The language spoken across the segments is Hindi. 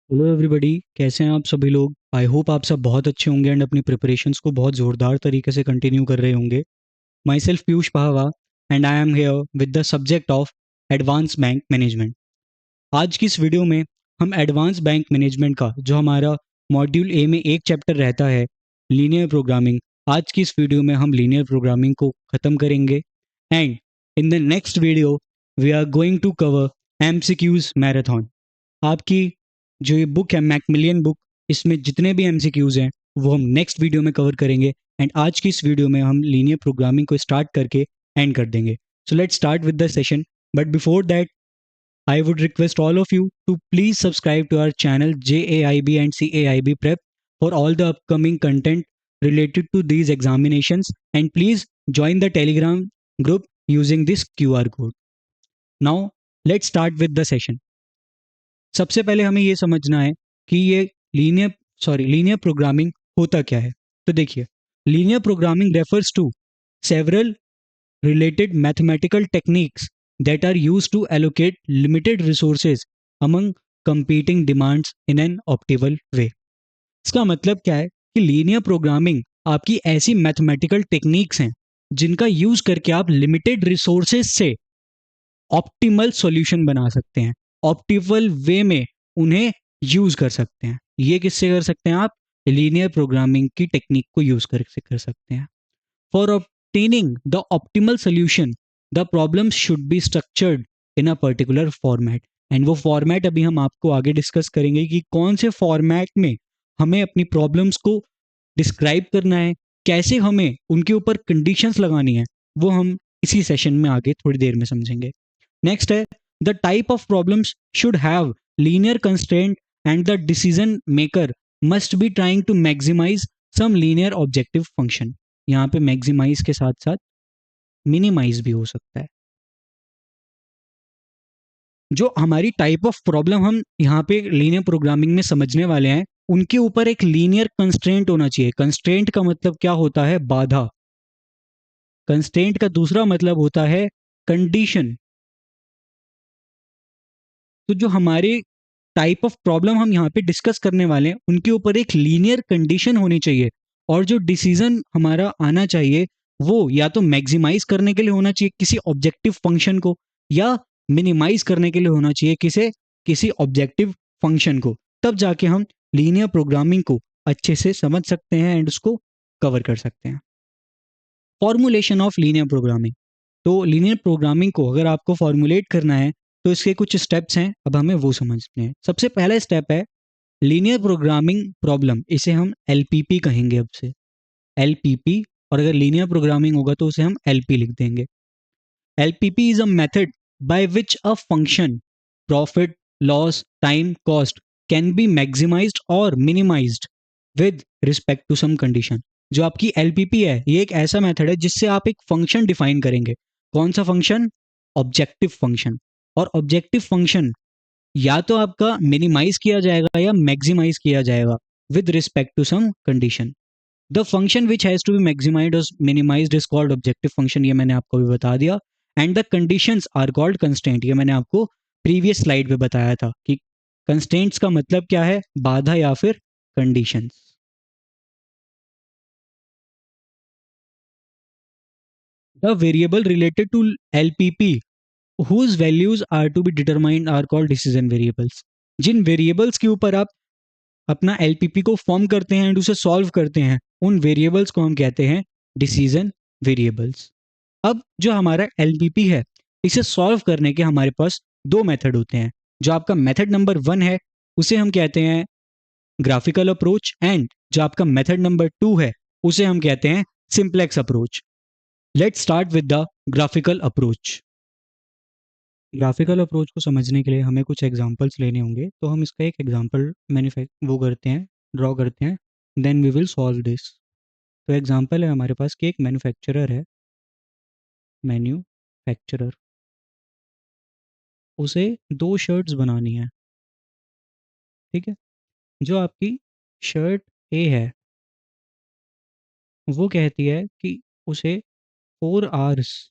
हेलो एवरीबॉडी, कैसे हैं आप सभी लोग। आई होप आप सब बहुत अच्छे होंगे एंड अपनी प्रिपरेशंस को बहुत ज़ोरदार तरीके से कंटिन्यू कर रहे होंगे। माई सेल्फ पीयूष पहावा and I am here with the subject of advance bank management. आज की इस वीडियो में हम एडवांस बैंक मैनेजमेंट का जो हमारा मॉड्यूल ए में एक चैप्टर रहता है, लीनियर प्रोग्रामिंग, आज की इस वीडियो में हम लीनियर प्रोग्रामिंग को ख़त्म करेंगे। And in the next video we are going to cover MCQs marathon. आपकी जो ये बुक है मैकमिलियन बुक, इसमें जितने भी एमसीक्यूज हैं वो हम नेक्स्ट वीडियो में कवर करेंगे। एंड आज की इस वीडियो में हम लीनियर प्रोग्रामिंग को स्टार्ट करके एंड कर देंगे। So let's start with the session, but before that I would request all of you to please subscribe to our channel JAIB and CAIB Prep for all the upcoming content related to these examinations, and please join the Telegram group using this QR code. Now let's start with the session. सबसे पहले हमें ये समझना है कि ये लीनियर प्रोग्रामिंग होता क्या है। तो देखिए, linear programming refers to several related mathematical techniques that are used to allocate limited resources among competing demands in an optimal way. इसका मतलब क्या है कि लीनियर प्रोग्रामिंग आपकी ऐसी मैथमेटिकल टेक्निक्स हैं जिनका यूज करके आप लिमिटेड रिसोर्सेज से ऑप्टिमल सॉल्यूशन बना सकते हैं, ऑप्टिमल वे में उन्हें यूज कर सकते हैं। ये किससे कर सकते हैं? आप लीनियर प्रोग्रामिंग की टेक्निक को यूज कर सकते हैं। For obtaining the optimal solution, the problems should be structured in a particular format. And वो फॉर्मेट अभी हम आपको आगे डिस्कस करेंगे कि कौन से फॉर्मेट में हमें अपनी प्रॉब्लम्स को डिस्क्राइब करना है, कैसे हमें उनके ऊपर कंडीशंस लगानी है, वो हम इसी सेशन में आगे थोड़ी देर में समझेंगे। नेक्स्ट है, the type of problems should have linear constraint and the decision maker must be trying to maximise some linear objective function. यहाँ पे मैक्सिमाइज के साथ साथ मिनिमाइज भी हो सकता है। जो हमारी टाइप ऑफ प्रॉब्लम हम यहाँ पे लीनियर प्रोग्रामिंग में समझने वाले हैं, उनके ऊपर एक लीनियर कंस्ट्रेंट होना चाहिए। कंस्ट्रेंट का मतलब क्या होता है? बाधा। कंस्ट्रेंट का दूसरा मतलब होता है कंडीशन। तो जो हमारे टाइप ऑफ प्रॉब्लम हम यहाँ पे डिस्कस करने वाले हैं, उनके ऊपर एक लीनियर कंडीशन होनी चाहिए, और जो डिसीजन हमारा आना चाहिए वो या तो मैक्सिमाइज करने के लिए होना चाहिए किसी ऑब्जेक्टिव फंक्शन को, या मिनिमाइज करने के लिए होना चाहिए किसी ऑब्जेक्टिव फंक्शन को। तब जाके हम लीनियर प्रोग्रामिंग को अच्छे से समझ सकते हैं एंड उसको कवर कर सकते हैं। Formulation of linear programming. तो लीनियर प्रोग्रामिंग को अगर आपको फॉर्मुलेट करना है तो इसके कुछ स्टेप्स हैं, अब हमें वो समझते हैं। सबसे पहला स्टेप है लीनियर प्रोग्रामिंग प्रॉब्लम, इसे हम एलपीपी कहेंगे अब से, एलपीपी। और अगर लीनियर प्रोग्रामिंग होगा तो उसे हम एलपी लिख देंगे। LPP is a method by which a function profit, loss, time, cost can be maximised और minimised with respect to some condition. जो आपकी एलपीपी है, ये एक ऐसा मेथड है जिससे आप एक फंक्शन डिफाइन करेंगे। कौन सा फंक्शन? Objective function. और ऑब्जेक्टिव फंक्शन या तो आपका मिनिमाइज किया जाएगा या मैक्सिमाइज किया जाएगा with respect to some condition. The function which has to be maximised और minimised is called objective function, ये मैंने आपको भी बता दिया। And the conditions are called constraint, ये मैंने आपको प्रीवियस स्लाइड पे बताया था कि कंस्ट्रेंट्स का मतलब क्या है? बाधा या फिर conditions. The variable related to LPP whose values are to be determined are called decision variables। जिन वेरिएबल्स के ऊपर आप अपना एलपीपी को फॉर्म करते हैं एंड उसे सॉल्व करते हैं, उन वेरिएबल्स को हम कहते हैं डिसीजन वेरिएबल्स। अब जो हमारा एलपीपी है, इसे सॉल्व करने के हमारे पास दो मेथड होते हैं। जो आपका मेथड नंबर 1 है उसे हम कहते हैं ग्राफिकल अप्रोच, एंड जो आपका मेथड नंबर 2 है उसे हम कहते हैं simplex approach. Let's start with the graphical approach. Graphical approach को समझने के लिए हमें कुछ एग्जांपल्स लेने होंगे, तो हम इसका एक एग्जांपल वो करते हैं, ड्रॉ करते हैं, then we will solve this. तो एग्जांपल है हमारे पास कि एक मैन्युफैक्चरर है, मैन्युफैक्चरर, उसे दो शर्ट्स बनानी है। ठीक है, जो आपकी शर्ट ए है वो कहती है कि उसे 4 आवर्स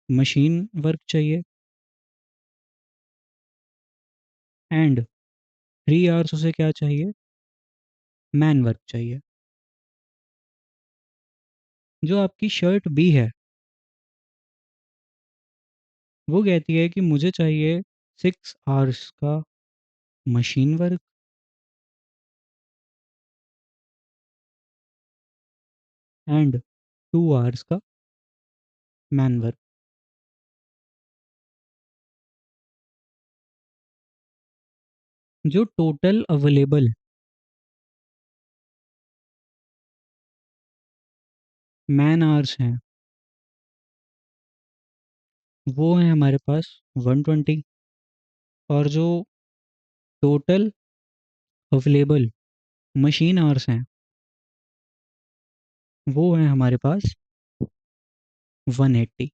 मशीन वर्क चाहिए एंड 3 आवर्स उसे क्या चाहिए? मैन वर्क चाहिए। जो आपकी शर्ट बी है, वो कहती है कि मुझे चाहिए 6 आवर्स का मशीन वर्क एंड 2 आवर्स का मैन वर्क। जो टोटल अवेलेबल मैन आवर्स हैं, वो हैं हमारे पास 120, और जो टोटल अवेलेबल मशीन आवर्स हैं, वो हैं हमारे पास 180।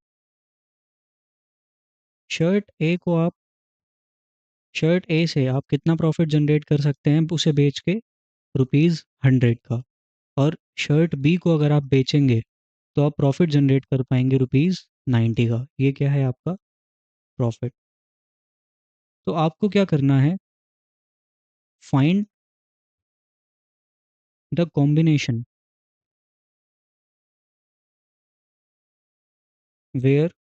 शर्ट ए को आप शर्ट ए से आप कितना प्रॉफिट जनरेट कर सकते हैं उसे बेच के? ₹100 का। और शर्ट बी को अगर आप बेचेंगे तो आप प्रॉफिट जनरेट कर पाएंगे ₹90 का। ये क्या है आपका प्रॉफिट। तो आपको क्या करना है? Find the combination where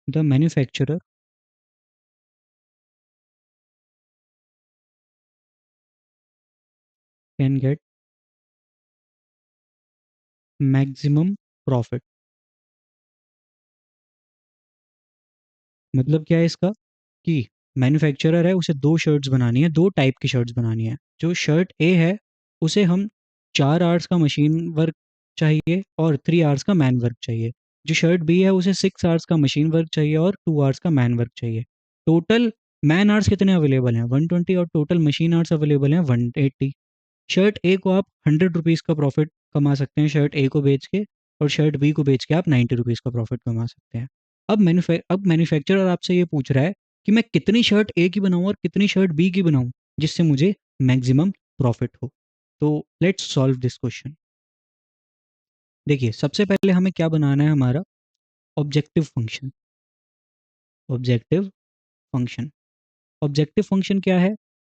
the manufacturer can get maximum profit. मतलब क्या है इसका? कि मैन्युफैक्चरर है, उसे दो शर्ट्स बनानी है, दो टाइप की शर्ट्स बनानी है। जो शर्ट ए है उसे हम 4 आवर्स का मशीन वर्क चाहिए और 3 आवर्स का मैन वर्क चाहिए। जो शर्ट बी है उसे 6 आवर्स का मशीन वर्क चाहिए और 2 आवर्स का मैन वर्क चाहिए। टोटल मैन आवर्स कितने अवेलेबल हैं? 120, और टोटल मशीन आवर्स अवेलेबल हैं 180। शर्ट ए को आप ₹100 का प्रॉफिट कमा सकते हैं शर्ट ए को बेच के, और शर्ट बी को बेच के आप ₹90 का प्रॉफिट कमा सकते हैं। अब मैन्युफैक्चरर आपसे ये पूछ रहा है कि मैं कितनी शर्ट ए की बनाऊं और कितनी शर्ट बी की बनाऊं जिससे मुझे मैक्सिमम प्रॉफिट हो। तो लेट्स सॉल्व दिस क्वेश्चन। देखिए, सबसे पहले हमें क्या बनाना है? हमारा objective function. Objective function objective function क्या है?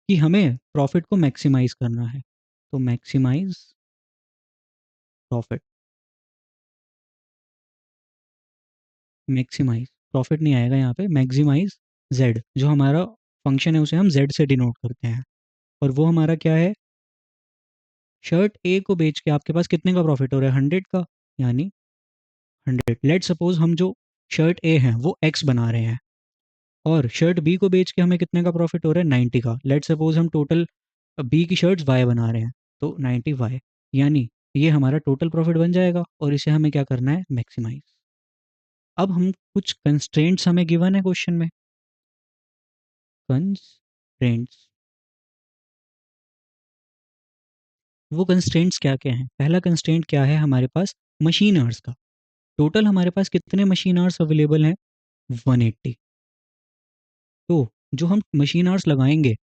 कि हमें प्रॉफिट को मैक्सिमाइज करना है। तो मैक्सिमाइज प्रॉफिट। मैक्सिमाइज प्रॉफिट नहीं आएगा यहाँ पे, मैक्सिमाइज जेड। जो हमारा फंक्शन है उसे हम जेड से डिनोट करते हैं, और वो हमारा क्या है? शर्ट ए को बेच के आपके पास कितने का प्रॉफिट हो रहा है? 100 का, यानी 100। लेट सपोज हम जो शर्ट ए हैं वो एक्स बना रहे हैं, और शर्ट बी को बेच के हमें कितने का प्रॉफिट हो रहा है? 90 का। लेट सपोज हम टोटल बी की शर्ट्स वाई बना रहे हैं, तो 90 वाई, यानी ये हमारा टोटल प्रॉफिट बन जाएगा, और इसे हमें क्या करना है? मैक्सिमाइज। अब हम कुछ कंस्ट्रेंट्स हमें गिवन है क्वेश्चन में। कंस्ट्रेंट्स, वो कंस्ट्रेंट्स क्या क्या हैं? पहला कंस्ट्रेंट क्या है हमारे पास? मशीन आवर्स का। टोटल हमारे पास कितने मशीन आवर्स अवेलेबल हैं? 180। तो जो हम मशीन आवर्स लगाएंगे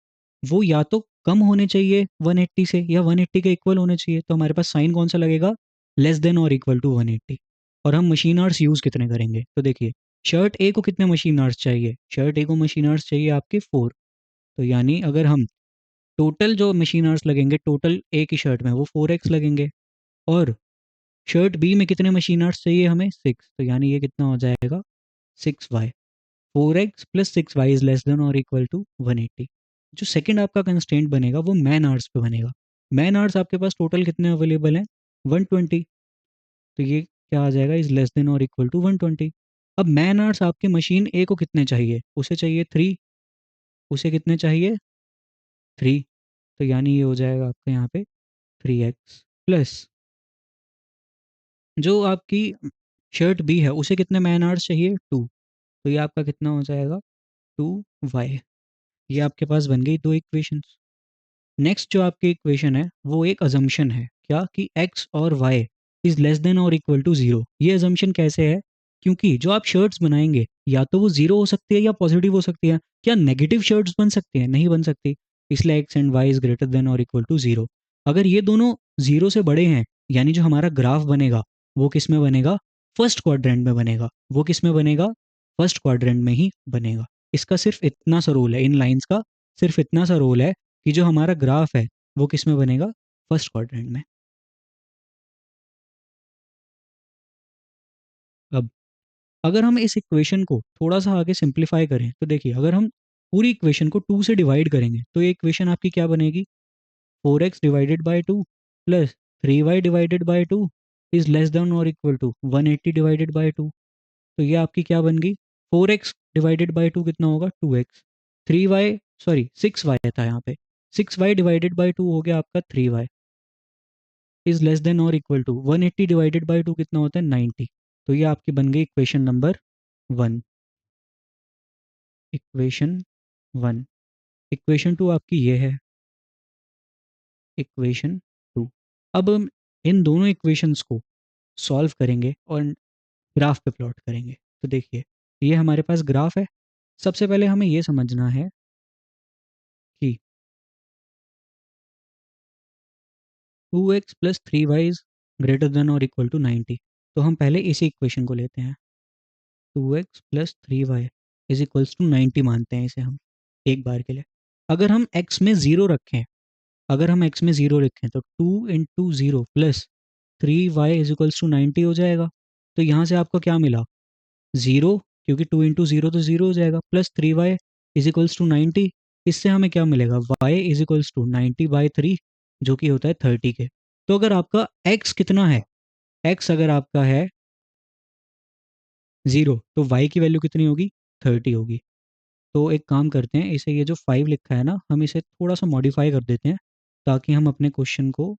वो या तो कम होने चाहिए 180 से, या 180 के इक्वल होने चाहिए। तो हमारे पास साइन कौन सा लगेगा? लेस देन और इक्वल टू 180। और हम मशीन आवर्स यूज़ कितने करेंगे? तो देखिए, शर्ट ए को कितने मशीन आवर्स चाहिए? शर्ट ए को मशीन आवर्स चाहिए आपके 4। तो यानी अगर हम टोटल जो मशीन आवर्स लगेंगे टोटल ए की शर्ट में, वो 4x लगेंगे। और शर्ट बी में कितने मशीन आवर्स चाहिए हमें? 6। तो यानी ये कितना हो जाएगा? 6y। 4x plus 6y is less than और इक्वल टू 180। जो सेकंड आपका कंस्ट्रेंट बनेगा वो मैन आवर्स पे बनेगा। मैन आवर्स आपके पास टोटल कितने अवेलेबल हैं? 120। तो ये क्या आ जाएगा? इज लेस देन और इक्वल टू 120। अब मैन आवर्स आपके मशीन ए को कितने चाहिए? उसे चाहिए 3। उसे कितने चाहिए? 3। तो यानी ये हो जाएगा आपका यहाँ पे 3x प्लस जो आपकी शर्ट बी है उसे कितने मैन आवर्स चाहिए? 2। तो ये आपका कितना हो जाएगा? 2y। ये आपके पास बन गई दो इक्वेशंस। नेक्स्ट जो आपकी इक्वेशन है वो एक अजम्पशन है, क्या? कि x और y इज लेस देन और इक्वल टू 0। ये अजम्पशन कैसे है? क्योंकि जो आप शर्ट्स बनाएंगे या तो वो 0 हो सकती है या पॉजिटिव हो सकती है। क्या नेगेटिव शर्ट्स बन सकती हैं? नहीं बन सकती। इसलिए x and y is greater than और इक्वल टू 0। अगर ये दोनों 0 से बड़े हैं, यानी जो हमारा ग्राफ बनेगा वो किस में बनेगा? फर्स्ट क्वाड्रेंट में बनेगा। वो किस में बनेगा? फर्स्ट क्वाड्रेंट में ही बनेगा। इसका सिर्फ इतना सा रूल है इन लाइंस का, सिर्फ इतना सा रोल है कि जो हमारा ग्राफ है वो किस में बनेगा, फर्स्ट क्वाड्रेंट में। अब अगर हम इस इक्वेशन को थोड़ा सा आगे सिंप्लीफाई करें तो देखिए, अगर हम पूरी इक्वेशन को 2 से डिवाइड करेंगे तो ये इक्वेशन आपकी क्या बनेगी, 4x divided by 2 plus 3y divided by 2 is less than और इक्वल टू 180 डिवाइडेड बाई 2। तो ये आपकी क्या बन गई, 4x डिवाइडेड बाई 2 कितना होगा, 2x। 3y, सॉरी 6y था यहाँ पे, 6y डिवाइडेड बाई 2 हो गया आपका 3y इज लेस देन और इक्वल टू 180 डिवाइडेड बाई 2 कितना होता है, 90। तो ये आपकी बन गई इक्वेशन नंबर 1। इक्वेशन 1। इक्वेशन 2 आपकी ये है, इक्वेशन 2। अब हम इन दोनों इक्वेशंस को सॉल्व करेंगे और ग्राफ पे प्लॉट करेंगे। तो देखिए, ये हमारे पास ग्राफ है। सबसे पहले हमें ये समझना है कि 2x plus 3y is greater than और इक्वल टू 90। तो हम पहले इसी इक्वेशन को लेते हैं, 2x plus 3y is equals to 90 मानते हैं इसे हम एक बार के लिए। अगर हम x में ज़ीरो रखें, अगर हम x में ज़ीरो रखें तो 2 into zero plus 3y is equals to 90 हो जाएगा। तो यहाँ से आपको क्या मिला, ज़ीरो, क्योंकि 2 इंटू ज़ीरो तो ज़ीरो हो जाएगा, plus 3y is equals to 90। इससे हमें क्या मिलेगा, y इज इक्वल्स टू 90/3 जो कि होता है 30 के। तो अगर आपका x कितना है, x अगर आपका है ज़ीरो तो y की वैल्यू कितनी होगी, 30 होगी। तो एक काम करते हैं, इसे ये जो 5 लिखा है ना, हम इसे थोड़ा सा मॉडिफाई कर देते हैं ताकि हम अपने क्वेश्चन को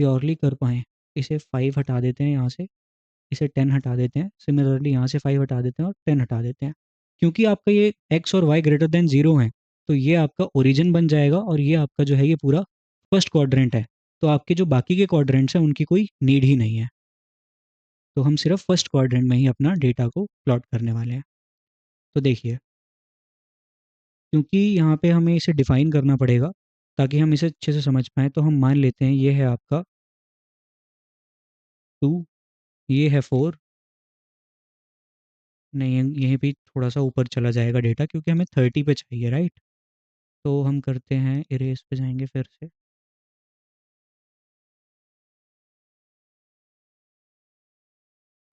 प्योरली कर पाएँ। इसे 5 हटा देते हैं यहाँ से, इसे 10 हटा देते हैं, सिमिलरली यहाँ से 5 हटा देते हैं और 10 हटा देते हैं। क्योंकि आपका ये x और y ग्रेटर देन 0 है, तो ये आपका ओरिजिन बन जाएगा और ये आपका जो है ये पूरा फर्स्ट क्वाड्रेंट है। तो आपके जो बाकी के क्वाड्रेंट्स हैं उनकी कोई नीड ही नहीं है। तो हम सिर्फ फर्स्ट क्वाड्रेंट में ही अपना डेटा को प्लॉट करने वाले हैं। तो देखिए, क्योंकि यहाँ पे हमें इसे डिफाइन करना पड़ेगा ताकि हम इसे अच्छे से समझ पाएँ, तो हम मान लेते हैं ये है आपका 2, ये है 4। नहीं, यहीं पे थोड़ा सा ऊपर चला जाएगा डेटा क्योंकि हमें 30 पे चाहिए, राइट। तो हम करते हैं, इरेज पे जाएंगे फिर से।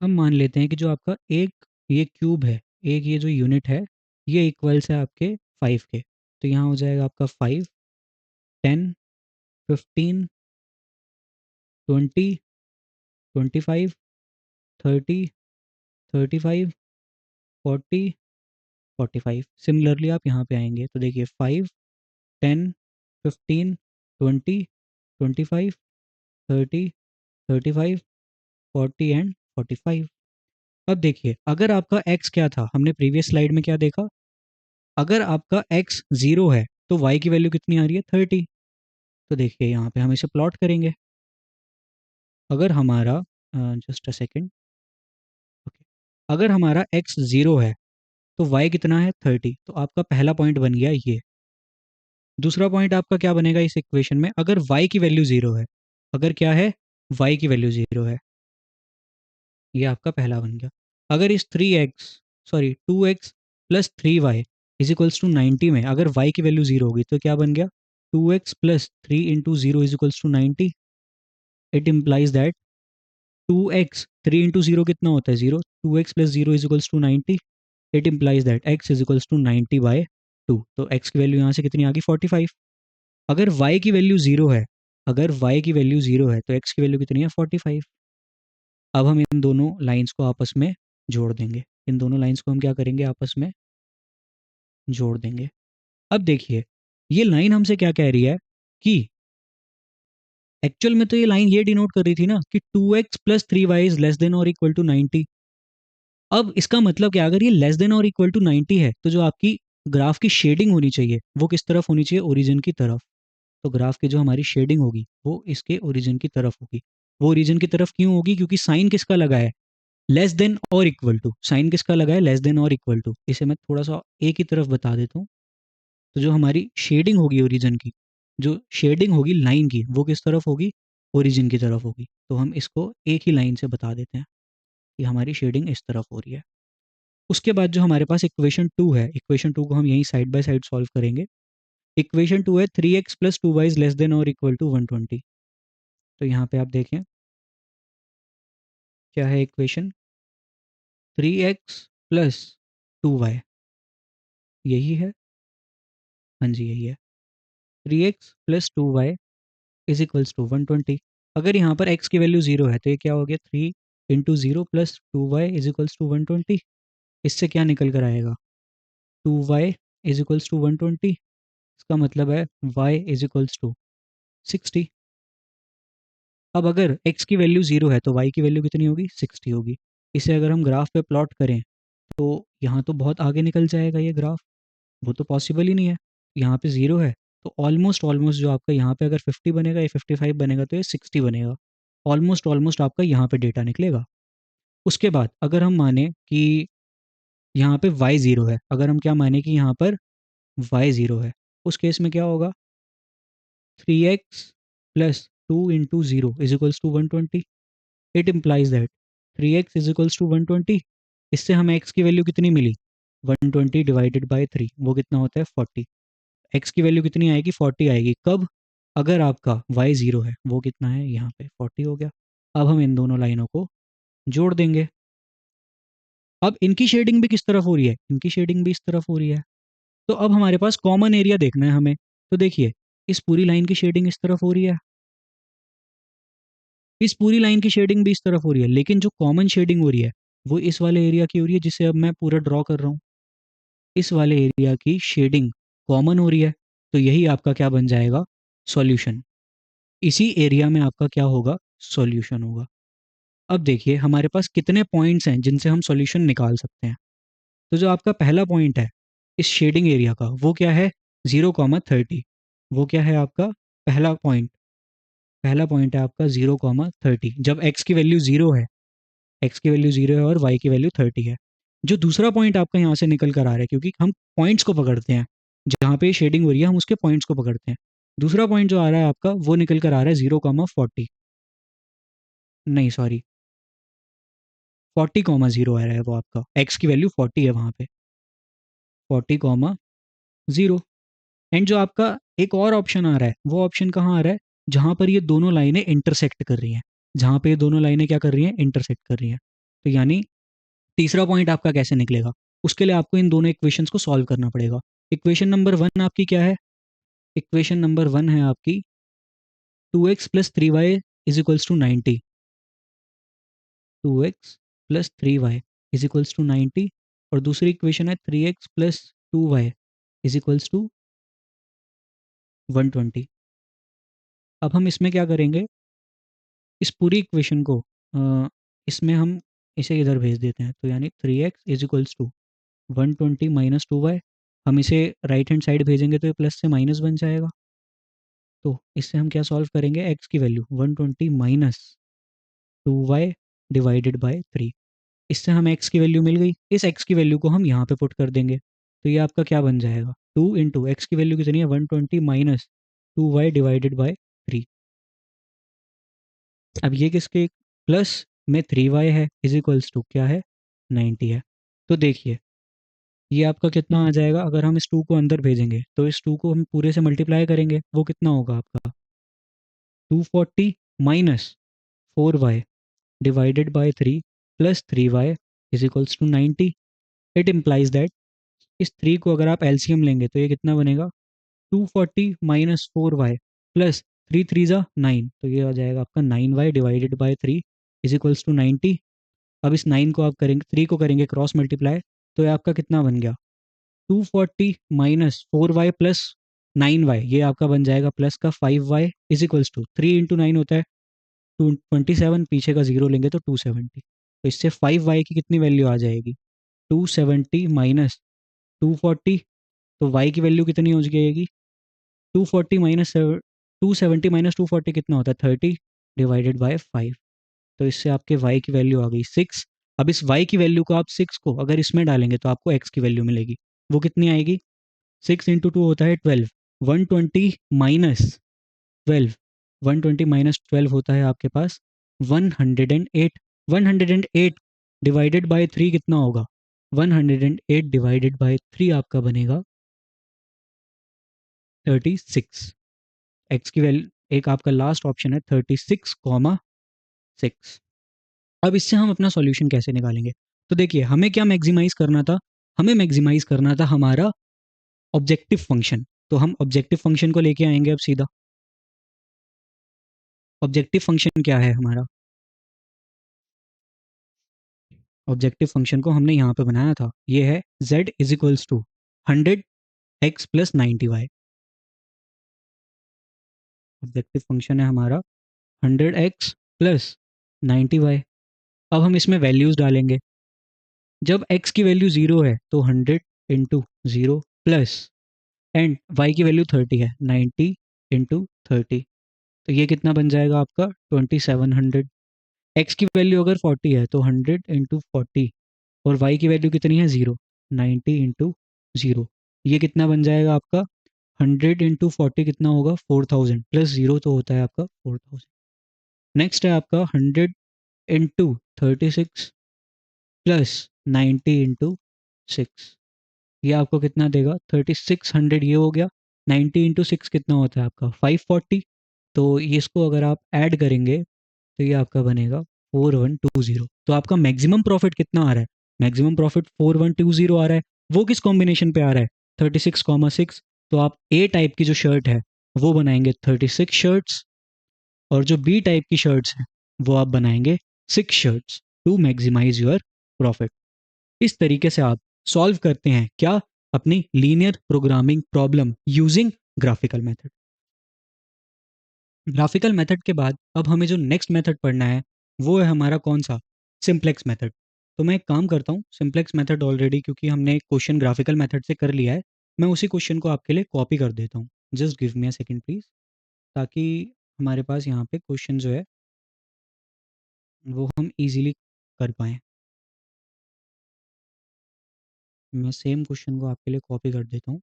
हम मान लेते हैं कि जो आपका एक ये क्यूब है, एक ये जो यूनिट है, ये इक्वल्स है आपके 5 के। तो यहाँ हो जाएगा आपका 5, 10, 15, 20, 25, 30, 35, 40, 45। सिमिलरली आप यहाँ पे आएंगे तो देखिए 5, 10, 15, 20, 25, 30, 35, 40 एंड 45। अब देखिए, अगर आपका x क्या था, हमने प्रीवियस स्लाइड में क्या देखा, अगर आपका x 0 है तो y की वैल्यू कितनी आ रही है, 30। तो देखिए यहाँ पे हम इसे प्लॉट करेंगे। अगर हमारा जस्ट अ सेकेंड, ओके, अगर हमारा x 0 है तो y कितना है, 30। तो आपका पहला पॉइंट बन गया ये। दूसरा पॉइंट आपका क्या बनेगा इस इक्वेशन में, अगर y की वैल्यू 0 है, अगर क्या है, y की वैल्यू 0 है, ये आपका पहला बन गया। अगर इस 3x, sorry 2x plus 3y is equals to 90 में अगर y की वैल्यू 0 होगी तो क्या बन गया, 2x plus 3 into 0 is equals to 90। It implies that 2x, 3 into 0 कितना होता है, 0, 2x plus 0 is equals to 90। It implies that x is equals to 90/2। तो x की वैल्यू यहाँ से कितनी आ गई, 45। अगर y की वैल्यू 0 है, अगर y की वैल्यू 0 है तो x की वैल्यू कितनी है, 45। अब हम इन दोनों लाइंस को आपस में जोड़ देंगे, इन दोनों लाइंस को हम क्या करेंगे, आपस में जोड़ देंगे। अब देखिए, ये लाइन हमसे क्या कह रही है कि एक्चुअल में तो ये लाइन ये डिनोट कर रही थी ना कि 2x plus 3y is less than और इक्वल टू 90। अब इसका मतलब क्या, अगर ये लेस देन और इक्वल टू 90 है तो जो आपकी ग्राफ की शेडिंग होनी चाहिए वो किस तरफ होनी चाहिए, ओरिजिन की तरफ। तो ग्राफ की जो हमारी शेडिंग होगी वो इसके ओरिजिन की तरफ होगी। वो ओरिजिन की तरफ क्यों होगी, क्योंकि साइन किसका लगा है, लेस देन और इक्वल टू। साइन किसका लगा है, लेस देन और इक्वल टू। इसे मैं थोड़ा सा एक ही तरफ बता देता हूँ। तो जो हमारी शेडिंग होगी ओरिजिन की, जो शेडिंग होगी लाइन की, वो किस तरफ होगी, ओरिजिन की तरफ होगी। तो हम इसको एक ही लाइन से बता देते हैं कि हमारी शेडिंग इस तरफ हो रही है। उसके बाद जो हमारे पास इक्वेशन 2 है, इक्वेशन 2 को हम यहीं साइड बाय साइड सॉल्व करेंगे। इक्वेशन 2 है 3x plus 2y is less than और इक्वल टू 120। तो यहाँ पे आप देखें क्या है इक्वेशन, 3x प्लस 2y, यही है, हाँ जी यही है, 3x plus 2y is equals to 120। अगर यहाँ पर x की वैल्यू 0 है तो ये क्या हो गया, 3 into 0 plus 2y is equals to 120। इससे क्या निकल कर आएगा, 2y इज इक्वल्स टू 120। इसका मतलब है y इज इक्वल्स टू 60। अब अगर x की वैल्यू 0 है तो y की वैल्यू कितनी होगी, 60 होगी। इसे अगर हम ग्राफ पे प्लॉट करें तो यहाँ तो बहुत आगे निकल जाएगा ये ग्राफ, वो तो पॉसिबल ही नहीं है। यहाँ पे 0 है तो ऑलमोस्ट ऑलमोस्ट जो आपका यहाँ पे अगर 50 बनेगा या 55 बनेगा तो ये 60 बनेगा। ऑलमोस्ट ऑलमोस्ट आपका यहाँ पे डेटा निकलेगा। उसके बाद अगर हम माने कि यहाँ पे y 0 है, अगर हम क्या माने कि यहाँ पर y 0 है, उस केस में क्या होगा, 3x plus 2 into 0 is equals to 120। It implies that 3x is equals to 120। इससे हमें x की वैल्यू कितनी मिली, 120 डिवाइडेड बाय 3, वो कितना होता है 40। x की वैल्यू कितनी आएगी, 40 आएगी। कब, अगर आपका y 0 है, वो कितना है यहाँ पे 40 हो गया। अब हम इन दोनों लाइनों को जोड़ देंगे। अब इनकी शेडिंग भी किस तरफ हो रही है, इनकी शेडिंग भी इस तरफ हो रही है। तो अब हमारे पास कॉमन एरिया देखना है हमें। तो देखिए इस पूरी लाइन की शेडिंग इस तरफ हो रही है, इस पूरी लाइन की शेडिंग भी इस तरफ हो रही है, लेकिन जो कॉमन शेडिंग हो रही है वो इस वाले एरिया की हो रही है जिसे अब मैं पूरा ड्रॉ कर रहा हूँ। इस वाले एरिया की शेडिंग कॉमन हो रही है, तो यही आपका क्या बन जाएगा, सॉल्यूशन। इसी एरिया में आपका क्या होगा, सॉल्यूशन होगा। अब देखिए हमारे पास कितने पॉइंट्स हैं जिनसे हम सॉल्यूशन निकाल सकते हैं। तो जो आपका पहला पॉइंट है इस शेडिंग एरिया का, वो क्या है, 0,30। वो क्या है आपका पहला पॉइंट, पहला पॉइंट है आपका 0,30 जब x की वैल्यू 0 है, x की वैल्यू 0 है और y की वैल्यू 30 है। जो दूसरा पॉइंट आपका यहाँ से निकल कर आ रहा है, क्योंकि हम पॉइंट्स को पकड़ते हैं, जहाँ पे शेडिंग हो रही है हम उसके पॉइंट्स को पकड़ते हैं। दूसरा पॉइंट जो आ रहा है आपका वो निकल कर आ रहा है 0,40, नहीं सॉरी 40,0 आ रहा है वो आपका, x की वैल्यू 40 है वहाँ पे, 40,0। एंड जो आपका एक और ऑप्शन आ रहा है, वो ऑप्शन कहाँ आ रहा है, जहाँ पर ये दोनों लाइनें इंटरसेक्ट कर रही हैं, जहाँ पे ये दोनों लाइनें क्या कर रही हैं, इंटरसेक्ट कर रही हैं। तो यानी तीसरा पॉइंट आपका कैसे निकलेगा, उसके लिए आपको इन दोनों इक्वेशंस को सॉल्व करना पड़ेगा। इक्वेशन नंबर 1 आपकी क्या है, इक्वेशन नंबर 1 है आपकी 2x plus 3y is equals to 90, 2x plus 3y is equals to 90। और दूसरी इक्वेशन है 3x plus 2y is equals to 120। अब हम इसमें क्या करेंगे, इस पूरी इक्वेशन को इसमें हम इसे इधर भेज देते हैं, तो यानी 3x is equals to 120 minus 2y। हम इसे राइट हैंड साइड भेजेंगे तो ये प्लस से माइनस बन जाएगा। तो इससे हम क्या सॉल्व करेंगे, x की value 120 minus 2y divided by 3। इससे हमें x की वैल्यू मिल गई, इस x की वैल्यू को हम यहाँ पे पुट कर देंगे, तो ये आपका क्या बन जाएगा, 2 इंटू एक्स की वैल्यू कितनी है 120 माइनस 2y डिवाइडेड बाय 3। अब ये किसके प्लस में 3y है इज इक्वल्स टू क्या है, 90 है। तो देखिए ये आपका कितना आ जाएगा, अगर हम इस 2 को अंदर भेजेंगे तो इस 2 को हम पूरे से मल्टीप्लाई करेंगे, वो कितना होगा आपका 240 minus 4y divided by 3 plus 3y is equals to 90। It implies that इस 3 को अगर आप एलसीएम लेंगे तो ये कितना बनेगा, 240 माइनस 4y प्लस 3 3 ज़ा 9, तो ये आ जाएगा आपका 9y divided by 3 is equals to 90। अब इस 9 को आप करेंगे, 3 को करेंगे क्रॉस मल्टीप्लाई, तो ये आपका कितना बन गया, 240 माइनस 4y प्लस 9y, ये आपका बन जाएगा प्लस का 5y is equals to 3 into 9 होता है 27, पीछे का जीरो लेंगे तो 270। तो इससे 5y की कितनी वैल्यू आ जाएगी, 270 माइनस 240, तो y की वैल्यू कितनी हो जाएगी, 240 माइनस 270 माइनस 240 कितना होता है 30 डिवाइडेड बाय 5। तो इससे आपके y की वैल्यू आ गई 6। अब इस y की वैल्यू को आप 6 को अगर इसमें डालेंगे तो आपको x की वैल्यू मिलेगी, वो कितनी आएगी, 6 इंटू 2 होता है 12, 120 माइनस 12, 120 माइनस 12 होता है आपके पास 108। 108 डिवाइडेड बाय 3 कितना होगा, 108 डिवाइडेड बाय 3 आपका बनेगा 36। एक्स की वैल्यू, एक आपका लास्ट ऑप्शन है 36,6। अब इससे हम अपना सॉल्यूशन कैसे निकालेंगे? तो देखिए, हमें क्या मैक्सिमाइज करना था? हमें मैक्सिमाइज करना था हमारा ऑब्जेक्टिव फंक्शन। तो हम ऑब्जेक्टिव फंक्शन को लेके आएंगे अब सीधा। ऑब्जेक्टिव फंक्शन क्या है हमारा? ऑब्जेक्टिव फंक्शन को हमने यहाँ पे बनाया था, ये है z is equals to 100x plus 90y। Objective function है हमारा 100x प्लस 90y। अब हम इसमें वैल्यूज डालेंगे। जब x की वैल्यू 0 है तो 100 इंटू 0 प्लस एंड y की वैल्यू 30 है, 90 इंटू 30। तो ये कितना बन जाएगा आपका 2700। x की वैल्यू अगर 40 है तो 100 इंटू 40, और y की वैल्यू कितनी है 0, 90 इंटू 0। ये कितना बन जाएगा आपका 100 इंटू 40 कितना होगा 4000, प्लस 0 तो होता है आपका 4000। नेक्स्ट है आपका 100 इंटू 36 प्लस 90 इंटू 6। ये आपको कितना देगा 3600, ये हो गया। 90 इंटू 6 कितना होता है आपका 540। तो ये इसको अगर आप ऐड करेंगे तो ये आपका बनेगा 4120। तो आपका मैक्सिमम प्रॉफिट कितना आ रहा है? मैक्सिमम प्रॉफिट 4120 आ रहा है। वो किस कॉम्बिनेशन पे आ रहा है? 36,6। तो आप ए टाइप की जो शर्ट है वो बनाएंगे 36 शर्ट्स, और जो बी टाइप की शर्ट्स हैं वो आप बनाएंगे 6 shirts to maximise your profit. इस तरीके से आप सॉल्व करते हैं क्या? अपनी linear programming problem using graphical method. Graphical method के बाद अब हमें जो नेक्स्ट मेथड पढ़ना है वो है हमारा कौन सा? Simplex method. तो मैं एक काम करता हूँ, सिंप्लेक्स मेथड ऑलरेडी क्योंकि हमने एक क्वेश्चन ग्राफिकल मेथड से कर लिया है, मैं उसी क्वेश्चन को आपके लिए कॉपी कर देता हूँ। Just give me a second please, ताकि हमारे पास यहाँ पे क्वेश्चन जो है वो हम इजीली कर पाएँ। मैं सेम क्वेश्चन को आपके लिए कॉपी कर देता हूँ।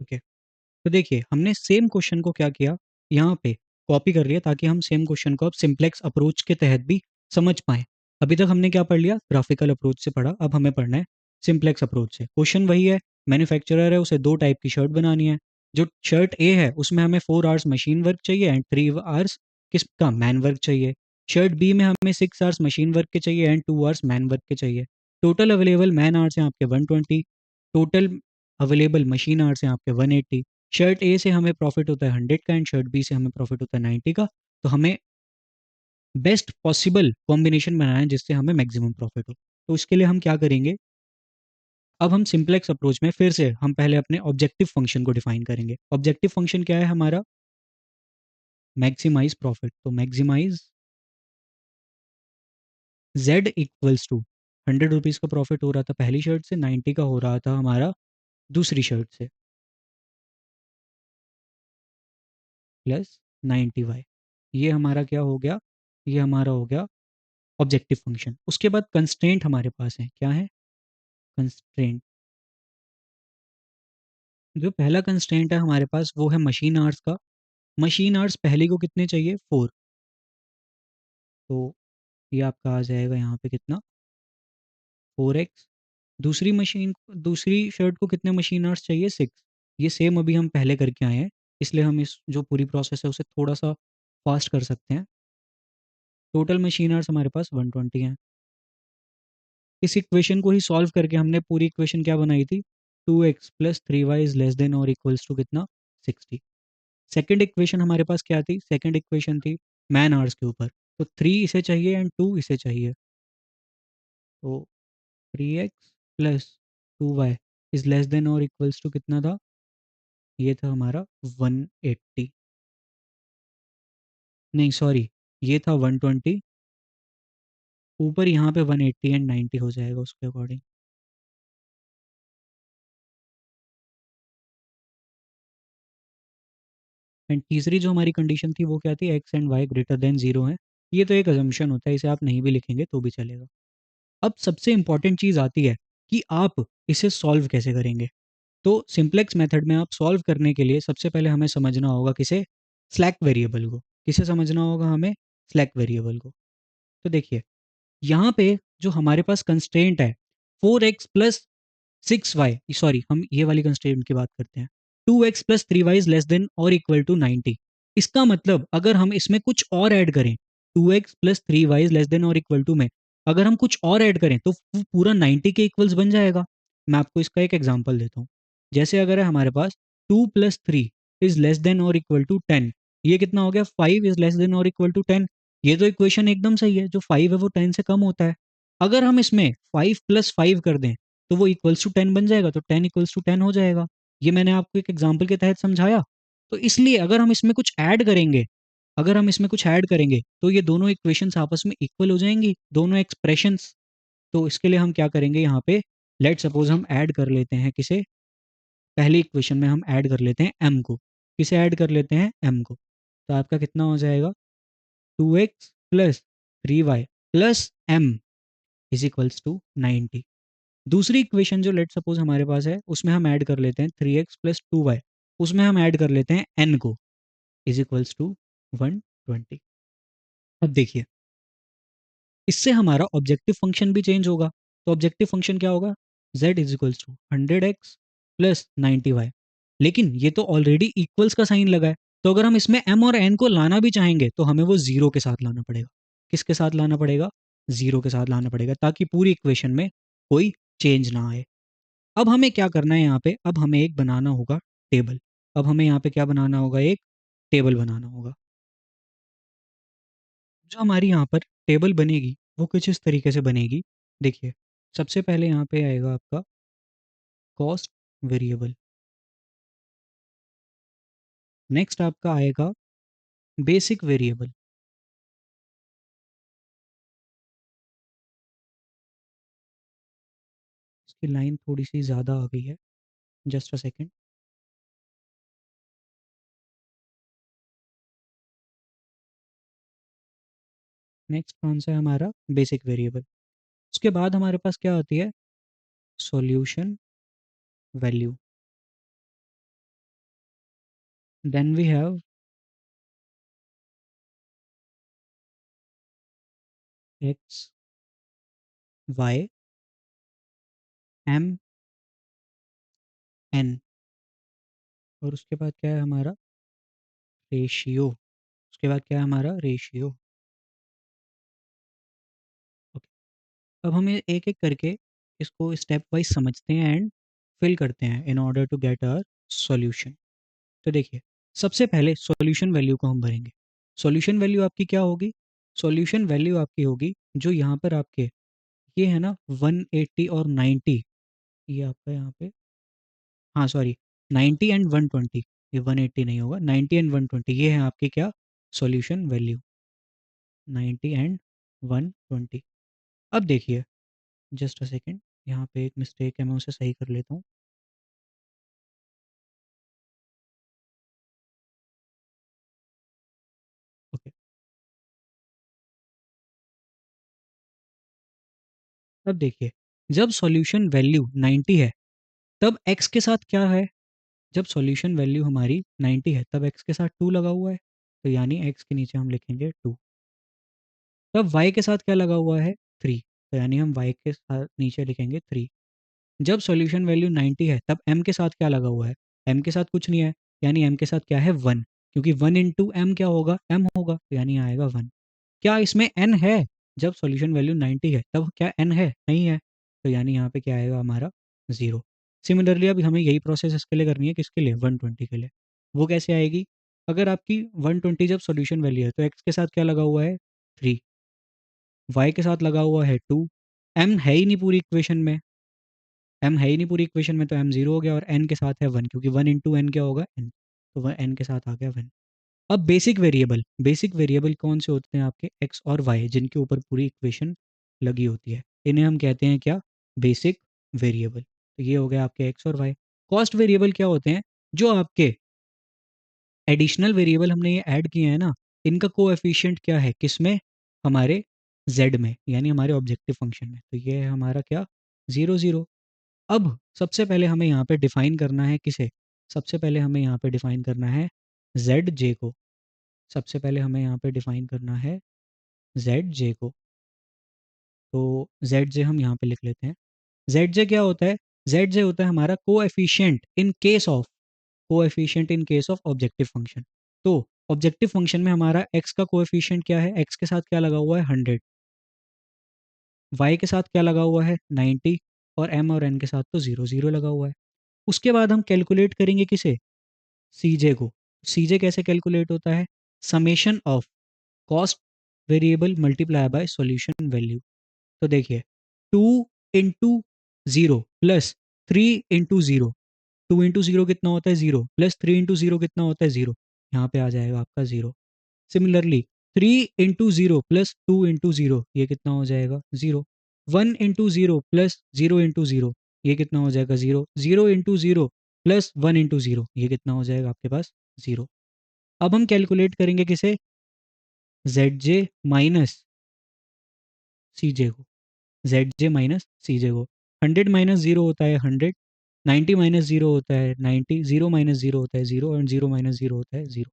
ओके, तो देखिए हमने सेम क्वेश्चन को क्या किया, यहाँ पे कॉपी कर लिया ताकि हम सेम क्वेश्चन को अब सिंप्लेक्स अप्रोच के तहत भी समझ पाएँ। अभी तक हमने क्या पढ़ लिया? ग्राफिकल अप्रोच से पढ़ा, अब हमें पढ़ना है सिंप्लेक्स अप्रोच से। क्वेश्चन वही है, मैन्युफैक्चरर है, उसे 2 टाइप की शर्ट बनानी है। जो शर्ट ए है उसमें हमें 4 आवर्स मशीन वर्क चाहिए एंड 3 आवर्स किसका? मैन वर्क चाहिए। शर्ट बी में हमें 6 आवर्स मशीन वर्क के चाहिए एंड 2 आवर्स मैन वर्क के चाहिए। टोटल अवेलेबल मैन आवर्स हैं आपके 120, टोटल अवेलेबल मशीन आवर्स हैं आपके 180। शर्ट ए से हमें प्रॉफिट होता है 100 का एंड शर्ट बी से हमें प्रॉफिट होता है 90 का। तो हमें बेस्ट पॉसिबल कॉम्बिनेशन बनाना है जिससे हमें मैक्सिमम प्रॉफिट हो। तो उसके लिए हम क्या करेंगे? अब हम सिंप्लेक्स अप्रोच में फिर से हम पहले अपने ऑब्जेक्टिव फंक्शन को डिफाइन करेंगे। ऑब्जेक्टिव फंक्शन क्या है हमारा? Maximise profit. तो maximise z equals to 100 rupees का प्रॉफिट हो रहा था पहली शर्ट से, 90 का हो रहा था हमारा दूसरी शर्ट से, प्लस 90y। ये हमारा क्या हो गया? ये हमारा हो गया ऑब्जेक्टिव फंक्शन। उसके बाद कंस्ट्रेंट हमारे पास है, क्या है? कंस्ट्रेंट। जो पहला कंस्ट्रेंट है हमारे पास वो है मशीन आवर्स का। मशीन आवर्स पहले को कितने चाहिए? 4। तो ये आपका आ जाएगा यहाँ पे कितना? 4x। दूसरी शर्ट को कितने मशीन आवर्स चाहिए? 6। ये सेम अभी हम पहले करके आए हैं, इसलिए हम इस जो पूरी प्रोसेस है उसे थोड़ा सा फास्ट कर सकते हैं। टोटल मशीन आवर्स हमारे पास 120 हैं। इस इक्वेशन को ही सॉल्व करके हमने पूरी इक्वेशन क्या बनाई थी? 2x plus 3y is less than और इक्वल्स टू कितना? 60। सेकंड इक्वेशन हमारे पास क्या थी? सेकंड इक्वेशन थी मैन आवर्स के ऊपर। तो 3 इसे चाहिए एंड 2 इसे चाहिए। तो 3x plus 2y is less than और इक्वल्स टू कितना था? ये था हमारा 180। नहीं सॉरी, ये था 120। ऊपर यहाँ पे 180 एंड 90 हो जाएगा उसके अकॉर्डिंग। एंड तीसरी जो हमारी कंडीशन थी वो क्या थी, x and y greater than 0 है। ये तो एक अजम्पशन होता है, इसे आप नहीं भी लिखेंगे तो भी चलेगा। अब सबसे इंपॉर्टेंट चीज़ आती है कि आप इसे सॉल्व कैसे करेंगे। तो सिंप्लेक्स मेथड में आप सॉल्व करने के लिए सबसे पहले हमें समझना होगा किसे, स्लैक वेरिएबल को। किसे समझना होगा हमें, स्लैक वेरिएबल को। तो देखिए यहाँ पे जो हमारे पास कंस्ट्रेंट है 4x प्लस 6y, सॉरी हम ये वाली कंस्ट्रेंट की बात करते हैं, 2x plus 3y is less than और इक्वल टू 90। इसका मतलब अगर हम इसमें कुछ और ऐड करें, 2x plus 3y is less than और इक्वल टू में अगर हम कुछ और ऐड करें तो पूरा 90 के इक्वल्स बन जाएगा। मैं आपको इसका एक एग्जांपल देता हूँ। जैसे अगर है हमारे पास 2 प्लस 3 इज लेस देन और इक्वल टू 10, ये कितना हो गया, 5 इज लेस देन और इक्वल टू 10। ये तो इक्वेशन एकदम सही है, जो 5 है वो 10 से कम होता है। अगर हम इसमें 5 प्लस 5 कर दें तो वो इक्वल्स टू 10 बन जाएगा, तो 10 इक्वल्स टू 10 हो जाएगा। ये मैंने आपको एक एग्जांपल के तहत समझाया। तो इसलिए अगर हम इसमें कुछ ऐड करेंगे तो ये दोनों इक्वेशंस आपस में इक्वल हो जाएंगी, दोनों एक्सप्रेशंस। तो इसके लिए हम क्या करेंगे यहाँ पे, लेट सपोज हम ऐड कर लेते हैं किसे, पहली इक्वेशन में हम ऐड कर लेते हैं m को। किसे ऐड कर लेते हैं, m को। तो आपका कितना हो जाएगा, 2x plus 3y plus m is equals to 90। दूसरी इक्वेशन जो लेट सपोज हमारे पास है उसमें हम ऐड कर लेते हैं 3x प्लस 2y, उसमें हम ऐड कर लेते हैं n को, इज इक्वल्स टू 120। अब देखिए इससे हमारा ऑब्जेक्टिव फंक्शन भी चेंज होगा। तो ऑब्जेक्टिव फंक्शन क्या होगा, z is equals to 100x plus 90y। लेकिन ये तो ऑलरेडी इक्वल्स का साइन लगा है, तो अगर हम इसमें m और n को लाना भी चाहेंगे तो हमें वो जीरो के साथ लाना पड़ेगा। किसके साथ लाना पड़ेगा, जीरो के साथ लाना पड़ेगा, ताकि पूरी इक्वेशन में कोई चेंज ना आए। अब हमें क्या करना है यहाँ पे, अब हमें एक बनाना होगा टेबल। अब हमें यहाँ पे क्या बनाना होगा, एक टेबल बनाना होगा। जो हमारी यहाँ पर टेबल बनेगी वो कुछ इस तरीके से बनेगी। देखिए सबसे पहले यहाँ पे आएगा आपका कॉस्ट वेरिएबल, नेक्स्ट आपका आएगा बेसिक वेरिएबल। इसकी लाइन थोड़ी सी ज़्यादा आ गई है, जस्ट अ सेकेंड। नेक्स्ट कौन सा है हमारा, बेसिक वेरिएबल। उसके बाद हमारे पास क्या होती है, solution value. Then we have x y m n, और उसके बाद क्या है हमारा, रेशियो। उसके बाद क्या है हमारा, रेशियो। ओके, अब हम एक एक करके इसको स्टेप वाइज समझते हैं एंड फिल करते हैं in order to get a solution. तो देखिए सबसे पहले सॉल्यूशन वैल्यू को हम भरेंगे। सॉल्यूशन वैल्यू आपकी क्या होगी, सॉल्यूशन वैल्यू आपकी होगी जो यहाँ पर आपके ये है ना 180 और 90, ये आपका यहाँ पे, हाँ सॉरी 90 एंड 120, ये 180 नहीं होगा, 90 एंड 120 ये है आपकी क्या, सॉल्यूशन वैल्यू, 90 एंड 120। अब देखिए जस्ट अ सेकेंड, यहाँ पे एक मिस्टेक है मैं उसे सही कर लेता हूँ। ओके, अब देखिए जब सॉल्यूशन वैल्यू 90 है तब x के साथ क्या है, जब सॉल्यूशन वैल्यू हमारी 90 है तब x के साथ 2 लगा हुआ है, तो यानी x के नीचे हम लिखेंगे 2। तब y के साथ क्या लगा हुआ है, 3, तो यानी हम y के साथ नीचे लिखेंगे 3। जब सॉल्यूशन वैल्यू 90 है तब m के साथ क्या लगा हुआ है, m के साथ कुछ नहीं है, यानी m के साथ क्या है 1, क्योंकि 1 इंटू एम क्या होगा, m होगा, तो यानी आएगा 1। क्या इसमें n है, जब सॉल्यूशन वैल्यू 90 है तब क्या n है, नहीं है, तो यानी यहाँ पे क्या आएगा हमारा 0। सिमिलरली अब हमें यही प्रोसेस इसके लिए करनी है, किसके लिए, 120 के लिए। वो कैसे आएगी, अगर आपकी 120 जब सॉल्यूशन वैल्यू है तो x के साथ क्या लगा हुआ है 3, y के साथ लगा हुआ है 2, m है ही नहीं पूरी इक्वेशन में, m है ही नहीं पूरी इक्वेशन में, तो m 0 हो गया, और n के साथ है 1, क्योंकि 1 इंटू एन क्या होगा n, तो वह n के साथ आ गया 1। अब बेसिक वेरिएबल कौन से होते हैं आपके, x और y, जिनके ऊपर पूरी इक्वेशन लगी होती है, इन्हें हम कहते हैं क्या, बेसिक वेरिएबल। तो ये हो गया आपके x और y। कॉस्ट वेरिएबल क्या होते हैं, जो आपके एडिशनल वेरिएबल हमने ये ऐड किए हैं ना, इनका कोएफिशिएंट क्या है, किसमें, हमारे z में, यानी हमारे ऑब्जेक्टिव फंक्शन में। तो ये है हमारा क्या, 0 0। अब सबसे पहले हमें यहाँ पे डिफाइन करना है किसे, सबसे पहले हमें यहाँ पे डिफाइन करना है zj को। सबसे पहले हमें यहाँ पे डिफाइन करना है zj को। तो zj हम यहाँ पे लिख लेते हैं। zj क्या होता है, zj होता है हमारा coefficient in case of objective function. तो ऑब्जेक्टिव फंक्शन में हमारा x का कोएफिशिएंट क्या है, x के साथ क्या लगा हुआ है 100, y के साथ क्या लगा हुआ है 90, और m और n के साथ तो 0 0 लगा हुआ है। उसके बाद हम कैलकुलेट करेंगे किसे, cj को। cj कैसे कैलकुलेट होता है, summation of cost variable multiply by solution value. तो देखिए 2 इंटू 0 प्लस 3 इंटू 0, 2 इंटू 0 कितना होता है 0, प्लस 3 इंटू 0 कितना होता है 0, यहाँ पे आ जाएगा आपका 0। सिमिलरली 3 इंटू 0 प्लस 2 इंटू 0, ये कितना हो जाएगा 0। 1 इंटू 0 प्लस 0 इंटू 0, ये कितना हो जाएगा 0। 0 इंटू 0 प्लस 1 इंटू 0, ये कितना हो जाएगा आपके पास 0। अब हम कैलकुलेट करेंगे किसे, zj माइनस cj को। zj माइनस cj को, 100 माइनस 0 होता है 100, 90 माइनस 0 होता है 90, 0 माइनस 0 होता है 0, और 0 माइनस 0 होता है 0।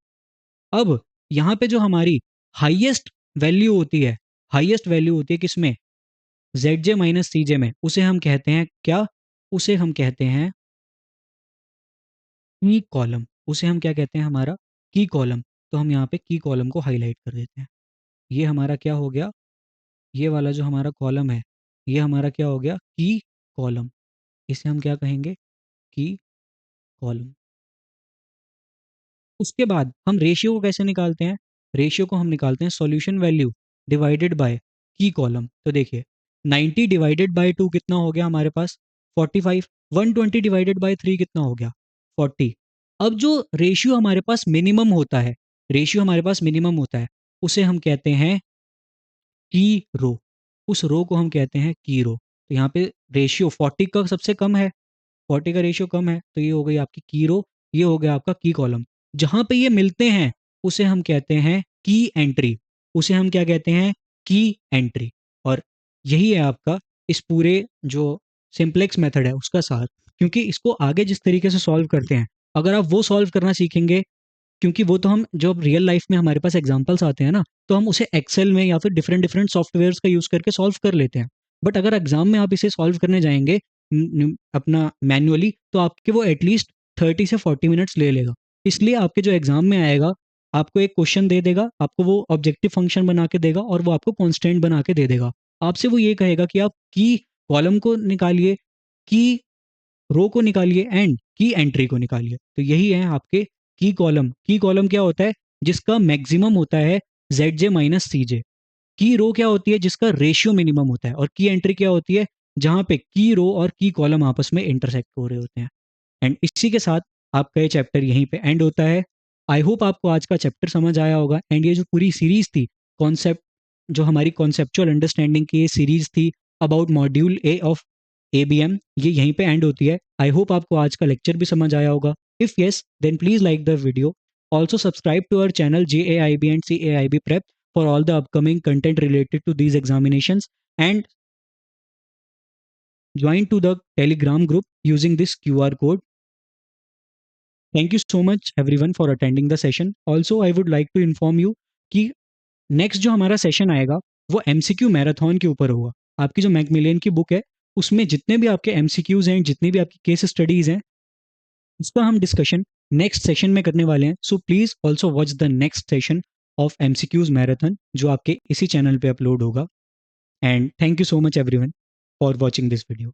अब यहाँ पे जो हमारी हाईएस्ट वैल्यू होती है, हाईएस्ट वैल्यू होती है किसमें, zj माइनस cj में, उसे हम कहते हैं क्या, उसे हम कहते हैं की कॉलम। उसे हम क्या कहते हैं, हमारा की कॉलम। तो हम यहाँ पे की कॉलम को हाईलाइट कर देते हैं। ये हमारा क्या हो गया, ये वाला जो हमारा कॉलम है, ये हमारा क्या हो गया, की कॉलम। इसे हम क्या कहेंगे, की कॉलम। उसके बाद हम रेशियो को कैसे निकालते हैं, रेशियो को हम निकालते हैं सॉल्यूशन वैल्यू डिवाइडेड बाय की कॉलम। तो देखिए 90 डिवाइडेड बाय 2 कितना हो गया हमारे पास 45, 120 डिवाइडेड बाय 3 कितना हो गया 40। अब जो रेशियो हमारे पास मिनिमम होता है, रेशियो हमारे पास मिनिमम होता है, उसे हम कहते हैं की रो। उस रो को हम कहते हैं की रो। तो यहाँ पे रेशियो 40 का सबसे कम है, 40 का रेशियो कम है, तो ये हो गई आपकी की रो, ये हो गया आपका की कॉलम। जहां पे ये मिलते हैं उसे हम कहते हैं की एंट्री, उसे हम क्या कहते हैं, की एंट्री। और यही है आपका इस पूरे जो सिंप्लेक्स मेथड है उसका सार। क्योंकि इसको आगे जिस तरीके से सॉल्व करते हैं, अगर आप वो सॉल्व करना सीखेंगे, क्योंकि वो तो हम जो रियल लाइफ में हमारे पास एग्जांपल्स आते हैं ना, तो हम उसे एक्सेल में या फिर डिफरेंट डिफरेंट सॉफ्टवेयर्स का यूज़ करके सॉल्व कर लेते हैं। बट अगर एग्जाम में आप इसे सॉल्व करने जाएंगे अपना मैन्युअली, तो आपके वो एटलीस्ट 30 से 40 मिनट्स ले लेगा। इसलिए आपके जो एग्जाम में आएगा, आपको एक क्वेश्चन दे देगा, आपको वो ऑब्जेक्टिव फंक्शन बना के देगा और वो आपको कॉन्स्टेंट बना के दे देगा। आपसे वो ये कहेगा कि आप की कॉलम को निकालिए, की रो को निकालिए एंड की एंट्री को निकालिए। तो यही है आपके की कॉलम। की कॉलम क्या होता है, जिसका मैक्सिमम होता है जेड माइनस सी जे। की रो क्या होती है, जिसका रेशियो मिनिमम होता है। और की एंट्री क्या होती है, जहां पे की रो और की कॉलम आपस में इंटरसेक्ट हो रहे होते हैं। एंड इसी के साथ आपका ये चैप्टर यहीं पे एंड होता है। आई होप आपको आज का चैप्टर समझ आया होगा। एंड ये जो पूरी सीरीज थी, कॉन्सेप्ट जो हमारी कॉन्सेप्चुअल अंडरस्टैंडिंग की ये सीरीज थी about module A of ABM, ये यहीं पे एंड होती है। आई होप आपको आज का लेक्चर भी समझ आया होगा। If yes, then please like the video. Also subscribe to our channel JAIB and CAIB Prep for all the upcoming content related to these examinations, and join to the Telegram group using this QR code. Thank you so much everyone for attending the session. Also, I would like to inform you कि नेक्स्ट जो हमारा सेशन आएगा वो MCQ मैराथन के ऊपर होगा। आपकी जो मैकमिलियन की बुक है, उसमें जितने भी आपके MCQs हैं, जितनी भी आपकी केस स्टडीज हैं, उसका हम डिस्कशन नेक्स्ट सेशन में करने वाले हैं। So please also watch the next session of MCQs marathon, जो आपके इसी चैनल पे अपलोड होगा। And thank you so much everyone for watching this video.